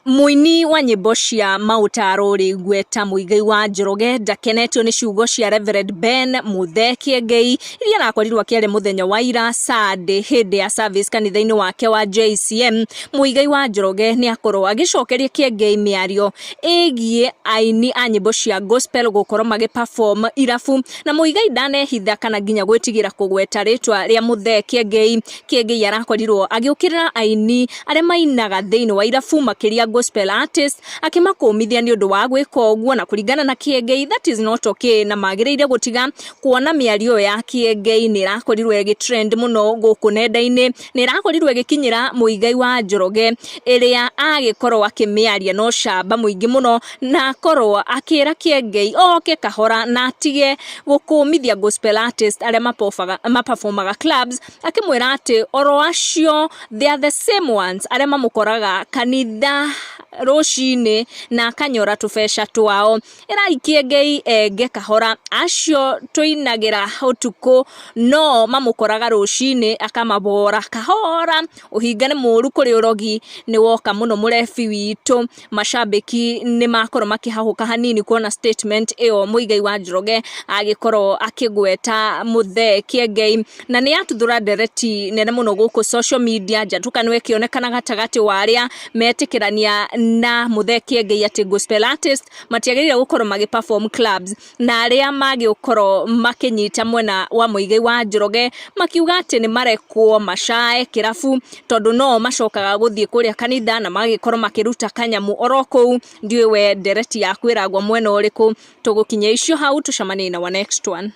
Muini wa nyĩmbo cia maũtarũri gweta Muigai wa Njoroge ndakenetio nĩ ciugo cia Reverend Ben Muthe Kiengei iria arakorirwo akĩaria mũthenya wa ira Sunday hĩndĩ ya service kanitha-inĩ wake wa JCM. Muigai wa Njoroge nĩ akorwo agĩcokeria Kiengei mĩario ĩgiĩ aini a nyĩmbo cia gospel gũkorwo magĩ-perform irabu, na Muigai ndanehitha kana nginya gwĩtigĩra kũgweta rĩtwa rĩa Muthe Kiengei. Kiengei arakorirwo agĩũkĩrĩra aini arĩa mainaga thĩinĩ wa irabu makĩria gospel artist akimakomithia nĩ ũndũ wa gwĩka ũguo, na kũringana na Kiengei that is not okay, na magĩrĩire gũtiga kuona mĩario ya Kiengei nĩ irakorirwo ĩgĩ-trend mũno gũkũ nenda-inĩ, nĩ irakorirwo ĩgĩkinyĩra Muigai wa Njoroge ĩrĩa agĩkorwo akĩmĩaria no camba mũingĩ mũno, na akorwo akĩra Kiengei oke kahora na atige gũkũmithia gospel artist arĩa maperformaga clubs, akĩmwĩra atĩ oro acio they are the same ones arĩa mamũkoraga kanitha rũcinĩ na akanyora tũbeca twao. Ĩrai Kiengei enge kahora, acio tũinagĩra ũtukũ no mamũkoraga rũcinĩ akamabora kahora. Ũhinga nĩ mũru kũrĩ ũrogi nĩ woka mũno mũrebi witũ. Macambĩki nĩ makorwo makĩhahũka hanini kuona statement ĩyo Muigai wa Njoroge agĩkorwo akĩgweta Muthe Kiengei, na nĩ atuthũra ndereti nene mũno gũkũ social media. Njatũkanio ĩkĩonekana gatagatĩ wa arĩa metĩkĩrania na Muthe Kiengei atĩ gospel artist matiagĩrĩire gũkorwo magĩ-perform clubs, na arĩa magĩkorwo makĩnyita mwena wa Muigai wa Njoroge makiuga atĩ nĩ marekwo macae kĩrabu tondũ no macokaga gũthiĩ kũrĩa kanitha na magĩkorwo makĩruta kanyamũ oro kũu. Ndiũĩ we ndereti yaku ĩragwa mwena ũrĩkũ. Tũgũkinya icio hau, tũcemanie na wa next one.